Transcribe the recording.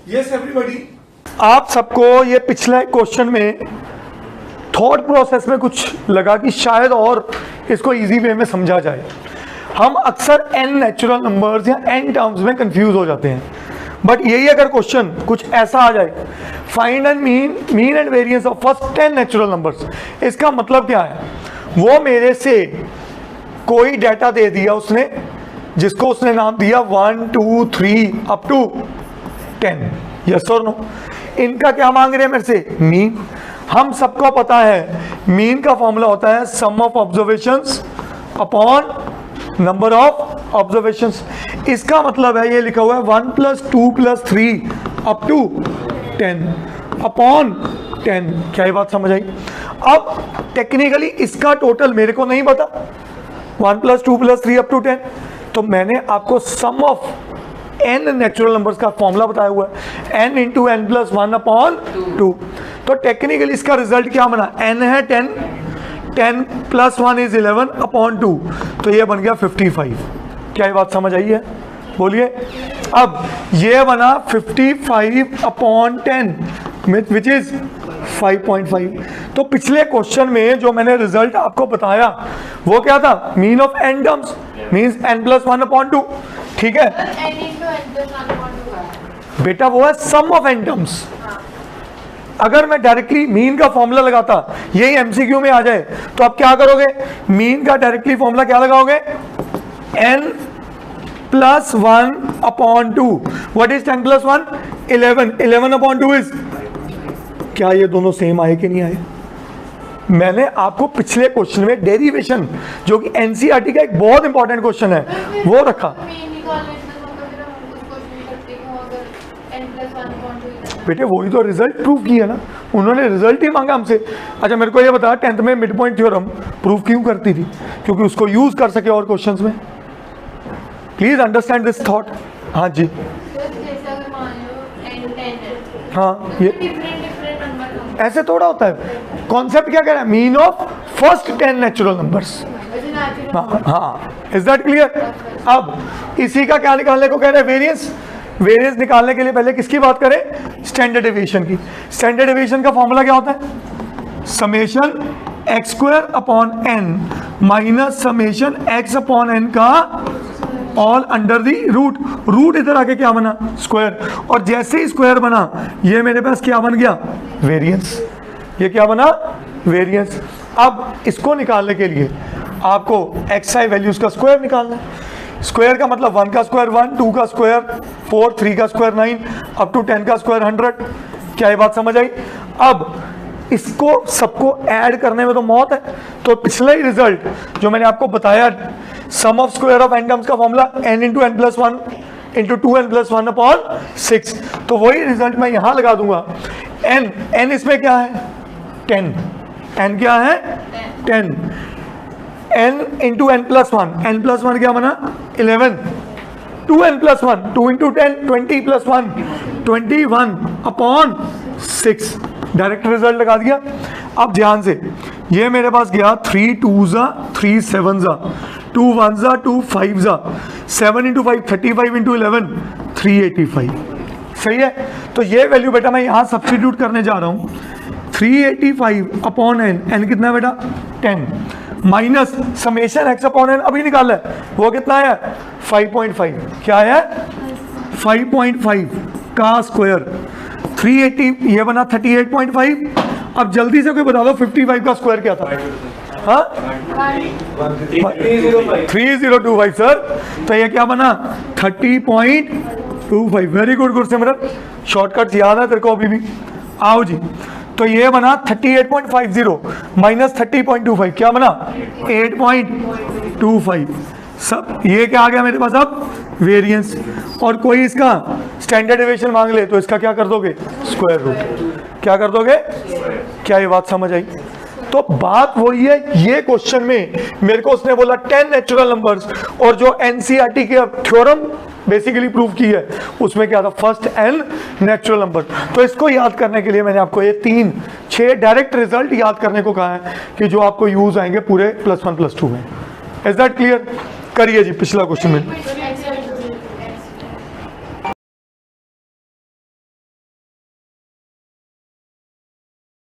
Yes everybody, आप सबको ये पिछले क्वेश्चन में थॉट प्रोसेस में कुछ लगा कि शायद और इसको इजी वे में समझा जाए। हम अक्सर n नेचुरल नंबर्स या n टर्म्स में कंफ्यूज हो जाते हैं, बट यही अगर क्वेश्चन कुछ ऐसा आ जाए, find and mean and variance of first 10 natural numbers, इसका मतलब क्या है? वो मेरे से कोई डाटा दे दिया उसने, जिसको उसने नाम दिया 1 2 3 अप टू 10, यस और नो। इनका क्या मांग रहे हैं मेरे से? मीन। हम सबको पता है मीन का फॉर्मूला होता है sum of observations upon number of observations. इसका मतलब है ये लिखा हुआ है 1 + 2 + 3 अप टू 10 अपॉन 10। क्या ये बात समझ आई? अब टेक्निकली इसका टोटल मेरे को नहीं पता, 1 + 2 + 3 अप टू 10, तो मैंने आपको सम ऑफ n नेचुरल नंबर्स का फॉर्मूला बताया हुआ है, n × n + 1 अपॉन 2। तो टेक्निकली इसका रिजल्ट क्या बना? n है 10, 10 + 1 = 11 अपॉन 2, तो ये बन गया 55। क्या ये बात समझ आई है? बोलिए। अब ये बना 55 अपॉन 10 विच इज 5.5। तो पिछले क्वेश्चन में जो मैंने रिजल्ट आपको बताया वो क्या था? Mean of n terms means n + 1 upon 2, ठीक है बेटा, वो है सम ऑफ n टर्म्स। अगर मैं डायरेक्टली मीन का फॉर्मूला लगाता, यही एमसीक्यू में आ जाए, तो आप क्या करोगे? मीन का डायरेक्टली फॉर्मूला क्या लगाओगे? n + 1 upon 2। What is 10 + 1? 11। 11 upon 2 is, क्या ये दोनों सेम आए कि नहीं आए? मैंने आपको पिछले क्वेश्चन में डेरिवेशन, जो कि एनसीईआरटी का एक बहुत इंपॉर्टेंट क्वेश्चन है, वो रखा। बेटे वही तो रिजल्ट प्रूव किया ना, उन्होंने रिजल्ट ही मांगा हमसे। अच्छा मेरे को ये बता, 10th में मिड पॉइंट थ्योरम प्रूव क्यों करती थी? क्योंकि उसको यूज कर सके और क्वेश्चंस में। Please understand this thought. हाँ जी, हाँ, ये ऐसे थोड़ा होता है। कॉन्सेप्ट क्या कह रहा है? Mean of first 10 natural numbers. हाँ, इज दैट क्लियर? अब इसी का क्या निकालने को कह रहे हैं? वेरिएंस। वेरिएंस निकालने के लिए पहले किसकी बात करें? स्टैंडर्ड डेविएशन की। स्टैंडर्ड डेविएशन का फॉर्मूला क्या होता है? Summation x² upon n minus summation x upon n का all under the root. Root इधर आके क्या बना? स्क्वायर। और जैसे ही स्क्वायर बना, ये मेरे पास क्या बन गया? वेरिएंस। ये क्या बना? वेरिएंस। अब इसको निकालने के लिए आपको xi वैल्यूज का स्क्वायर निकालना है। स्क्वायर का मतलब 1 का स्क्वायर 1, 2 का स्क्वायर 4, 3 का स्क्वायर 9 अप टू 10 का स्क्वायर 100। क्या ये बात समझ आई? अब इसको सबको ऐड करने में तो मौत है। तो पिछला ही रिजल्ट जो मैंने आपको बताया, sum of square of n terms का formula n × n + 1 × 2n + 1 upon 6, तो वही रिजल्ट मैं यहां लगा दूंगा। n इसमें क्या है? 10। n क्या है? 10। n × n + 1, n + 1 क्या बना? 11। 2n + 1, 2 × 10, 20 + 1 21 upon 6। डायरेक्ट रिजल्ट लगा दिया। अब ध्यान से, ये मेरे पास गया 3 2s 3 7s 2 1s 2 5s 7 × 5 35 × 11 385। सही है? तो ये वैल्यू बेटा मैं यहाँ सब्स्टिट्यूट करने जा रहा हूँ। 385 अपॉन n कितना है बेटा? 10 minus summation x upon n अभी निकाला है, वो कितना है? 5.5। क्या है? 5.5 का स्क्वायर 380, ये बना 38.5। अब जल्दी से कोई बता दो 55 का स्क्वायर क्या था? हाँ, 3025 सर। तो ये क्या बना? 30.25। वेरी गुड गुरसिमरन, शॉर्टकट याद है तेरे को अभी भी। आओ जी, तो ये बना 38.50 माइनस 30.25, क्या बना? 8.25। सब ये क्या आ गया मेरे पास? अब वेरिएंस। और कोई इसका स्टैंडर्ड डेविएशन मांग ले तो इसका क्या कर दोगे? Square root. क्या कर दोगे? क्या ये बात समझ आई? तो बात वही है, ये क्वेश्चन में मेरे को उसने बोला 10 नेचुरल नंबर्स, और जो एनसीईआरटी के थ्योरम बेसिकली प्रूव की है उसमें क्या था? First n natural number. तो इसको याद करने के लिए मैंने आपको ये 6 डायरेक्ट रिजल्ट याद करने को कहा है कि जो आपको यूज आएंगे पूरे +1 + 2 में। Is that clear? करिए जी पिछला क्वेश्चन में।